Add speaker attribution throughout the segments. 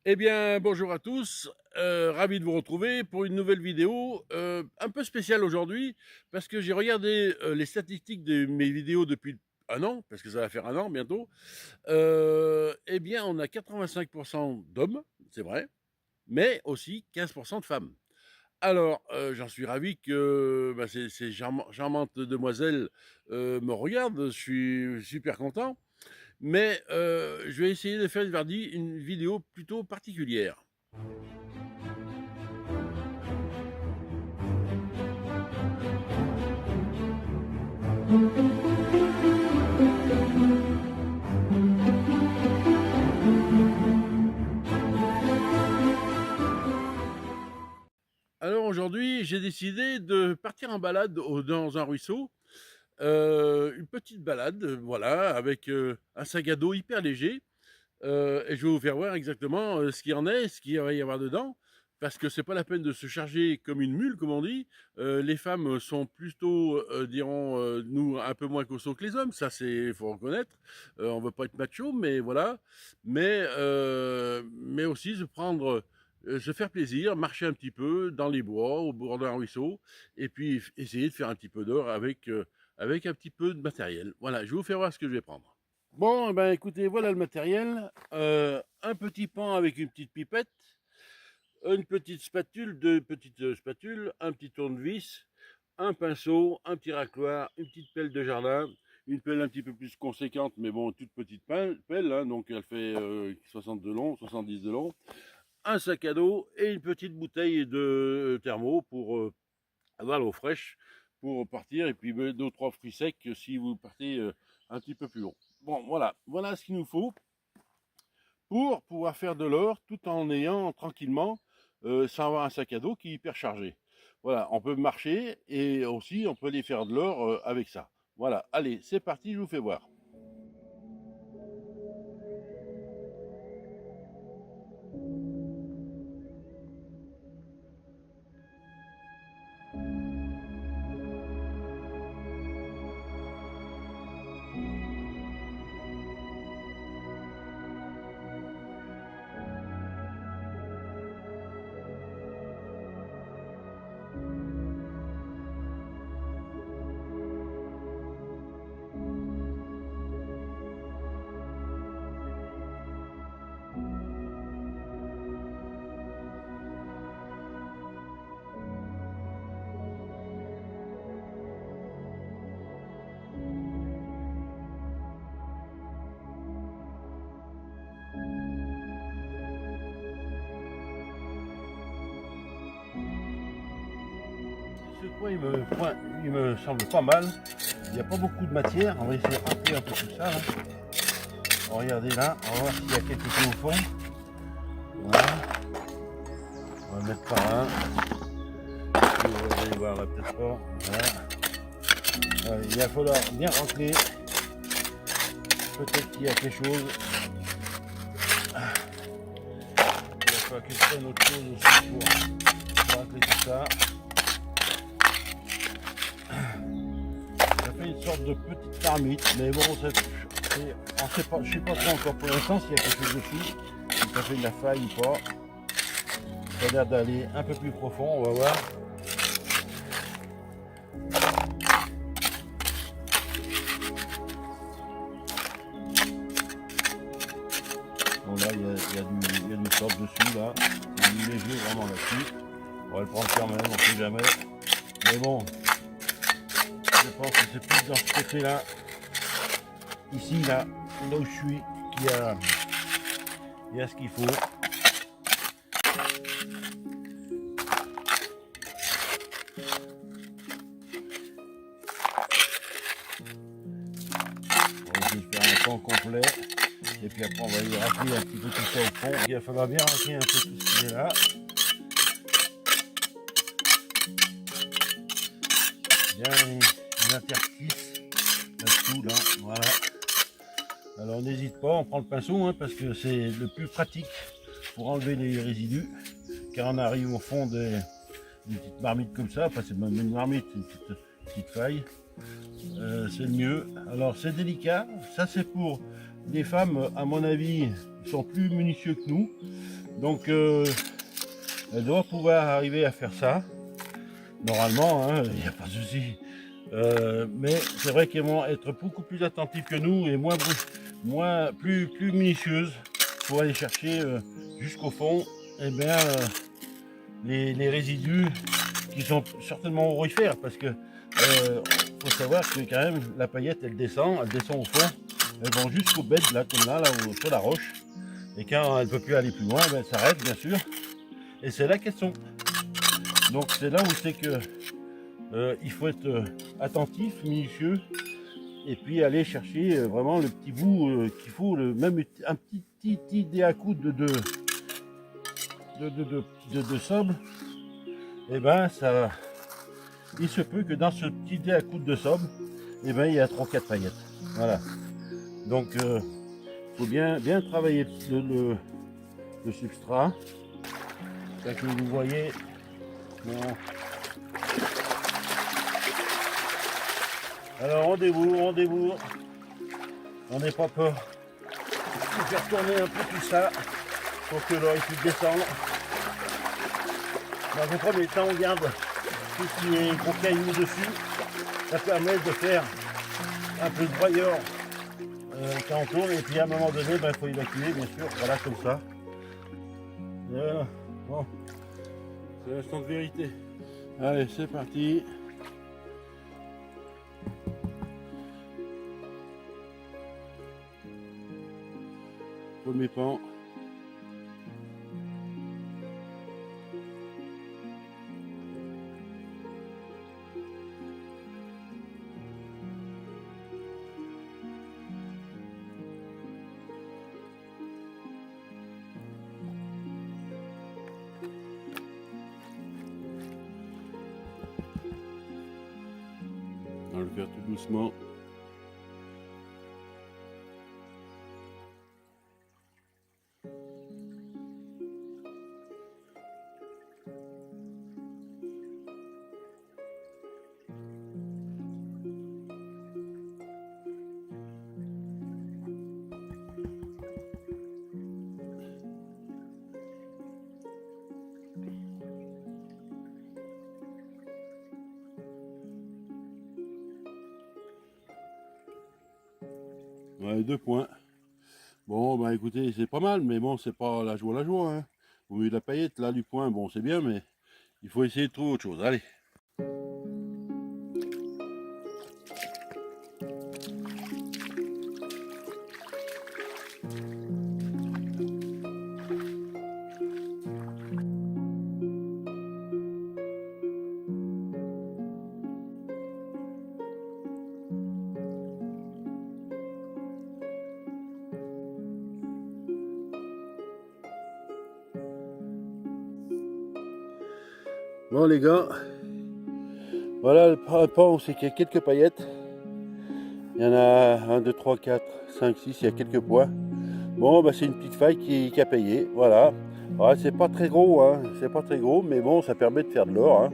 Speaker 1: Eh bien, bonjour à tous, ravi de vous retrouver pour une nouvelle vidéo, un peu spéciale aujourd'hui parce que j'ai regardé, les statistiques de mes vidéos depuis un an, parce que ça va faire un an bientôt. Eh bien, on a 85 d'hommes, c'est vrai, mais aussi 15 de femmes. Alors, j'en suis ravi que, bah, ces charmantes demoiselles, me regardent, je suis super content, mais je vais essayer de faire une vidéo plutôt particulière. Alors aujourd'hui, j'ai décidé de partir en balade dans un ruisseau, une petite balade, voilà, avec un sac à dos hyper léger. Et je vais vous faire voir exactement ce qu'il y en est, ce qu'il va y avoir dedans, parce que c'est pas la peine de se charger comme une mule, comme on dit. Les femmes sont plutôt, diront nous, un peu moins costauds que les hommes, ça c'est, faut reconnaître. On veut pas être macho, mais voilà. Mais aussi se faire plaisir, marcher un petit peu dans les bois, au bord d'un ruisseau, et puis essayer de faire un petit peu d'or avec un petit peu de matériel. Voilà, je vais vous faire voir ce que je vais prendre. Bon, eh ben écoutez, voilà le matériel. Un petit pan avec une petite pipette, une petite spatule, deux petites spatules, un petit tournevis, un pinceau, un petit racloir, une petite pelle de jardin, une pelle un petit peu plus conséquente, mais bon, toute petite pelle, hein, donc elle fait 60 de long, 70 de long, un sac à dos et une petite bouteille de thermo pour avoir l'eau fraîche pour partir, et puis deux ou trois fruits secs si vous partez un petit peu plus long. Bon, voilà ce qu'il nous faut pour pouvoir faire de l'or tout en ayant tranquillement, sans avoir un sac à dos qui est hyper chargé. Voilà, on peut marcher et aussi on peut aller faire de l'or avec ça. Voilà, allez, c'est parti, je vous fais voir. Ce coin, il me semble pas mal. Il n'y a pas beaucoup de matière. On va essayer de remplir un peu tout ça. Là. Regardez là, on va voir s'il y a quelque chose au fond. Voilà. On va mettre par là. Vous allez voir là, peut-être pas. Voilà. Il va falloir bien rentrer. Peut-être qu'il y a quelque chose. Il va falloir que je prenne autre chose aussi pour rentrer tout ça. Ça fait une sorte de petite marmite, mais bon, on sait pas, je ne sais pas trop encore pour l'instant s'il y a quelque chose dessus, si ça fait de la faille ou pas. Ça a l'air d'aller un peu plus profond, on va voir. Bon là, il y a du sable dessus, là. Il y a du léger vraiment là-dessus. On va le prendre quand même, on ne sait jamais. Mais bon, je pense que c'est plus dans ce côté-là. Ici, là où je suis, il y a ce qu'il faut. On va essayer de faire un pan complet. Et puis après, on va aller racler un petit peu tout ça au fond. Il va falloir bien racler un peu tout ce qui est là. Bien une interstice là-dessous, là. Voilà. Alors n'hésite pas, on prend le pinceau hein, parce que c'est le plus pratique pour enlever les résidus. Car on arrive au fond d'une petite marmite comme ça. Enfin, c'est même une marmite, une petite faille. C'est le mieux. Alors c'est délicat. Ça c'est pour les femmes, à mon avis, sont plus minutieux que nous. Donc elle doit pouvoir arriver à faire ça. Normalement, hein, il n'y a pas de souci. Mais c'est vrai qu'elles vont être beaucoup plus attentives que nous et plus minutieuses pour aller chercher jusqu'au fond les résidus qui sont certainement aurifères, parce que faut savoir que quand même la paillette elle descend au fond, elles vont jusqu'au bed là, comme là sur la roche, et quand elle ne peut plus aller plus loin, elle s'arrête bien sûr, et c'est là qu'elles sont. Donc c'est là où c'est que il faut être attentif, minutieux, et puis aller chercher vraiment le petit bout qu'il faut, même un petit dé à coude de sable. Et ben ça, il se peut que dans ce petit dé à coude de sable, et ben il y a 3-4 paillettes. Voilà. Donc faut bien travailler le substrat. Là que vous voyez. Bon. Alors on débourre. On n'est pas peur de faire tourner un peu tout ça pour que l'or puisse descendre. Dans un premier temps, on garde tout ce qui est gros cailloux dessus. Ça permet de faire un peu de broyeur quand on tourne. Et puis à un moment donné, il faut évacuer, bien sûr. Voilà, comme ça. Voilà. Bon. C'est l'instant de vérité. Allez, c'est parti. Premier pan. On va le faire tout doucement. Ouais, 2 points. Bon, bah écoutez, c'est pas mal, mais bon, c'est pas la joie, hein. Au milieu de la paillette, là, du point, bon, c'est bien, mais il faut essayer de trouver autre chose. Allez. Bon les gars, voilà le pan, c'est qu'il y a quelques paillettes. Il y en a 1, 2, 3, 4, 5, 6, il y a quelques points. Bon, bah, c'est une petite faille qui a payé, voilà. Ouais, c'est pas très gros, hein. C'est pas très gros, mais bon, ça permet de faire de l'or. Hein.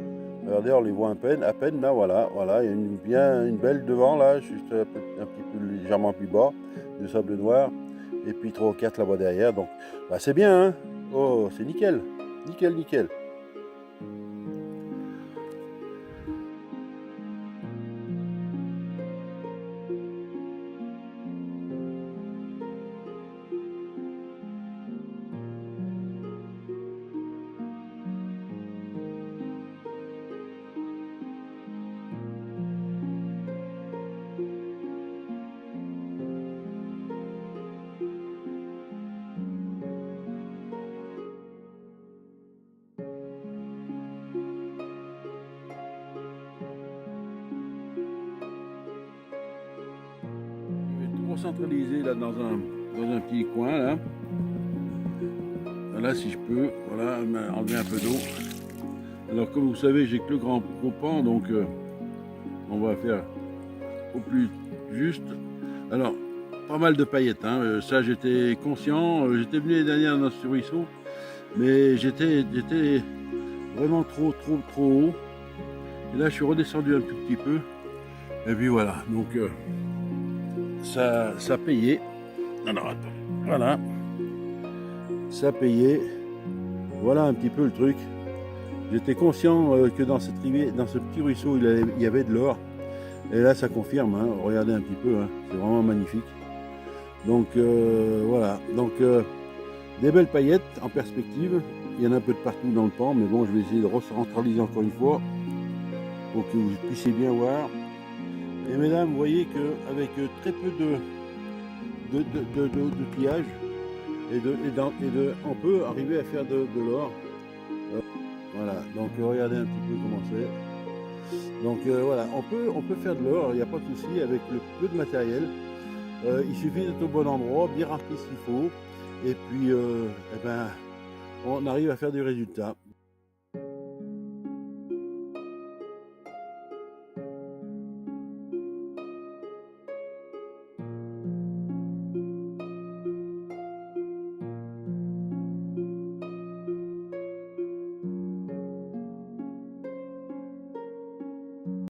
Speaker 1: Regardez, on les voit à peine là, voilà. Il y a une belle devant là, juste un petit peu légèrement plus bas, de sable noir. Et puis 3 ou 4 là-bas derrière, donc bah, c'est bien, hein. Oh, c'est nickel, nickel. Centralisé là dans un petit coin là. Voilà, si je peux, voilà, enlever un peu d'eau. Alors comme vous savez, j'ai que le gros pan, donc on va faire au plus juste. Alors pas mal de paillettes, hein. Ça j'étais conscient, j'étais venu les dernières dans ce ruisseau, mais j'étais vraiment trop haut. Et là je suis redescendu un tout petit peu. Et puis voilà, donc ça payait. Alors attends, voilà. ça payait. Voilà un petit peu le truc. J'étais conscient que dans cette rivière, dans ce petit ruisseau, il y avait de l'or. Et là, ça confirme. Hein. Regardez un petit peu. Hein. C'est vraiment magnifique. Donc voilà. Donc des belles paillettes en perspective. Il y en a un peu de partout dans le pan, mais bon, je vais essayer de recentraliser encore une fois pour que vous puissiez bien voir. Et mesdames, vous voyez qu'avec très peu de pillage, on peut arriver à faire de l'or. Voilà, donc regardez un petit peu comment c'est. Donc voilà, on peut faire de l'or, il n'y a pas de souci avec le peu de matériel. Il suffit d'être au bon endroit, bien rempli ce qu'il faut, et puis eh ben, on arrive à faire du résultat.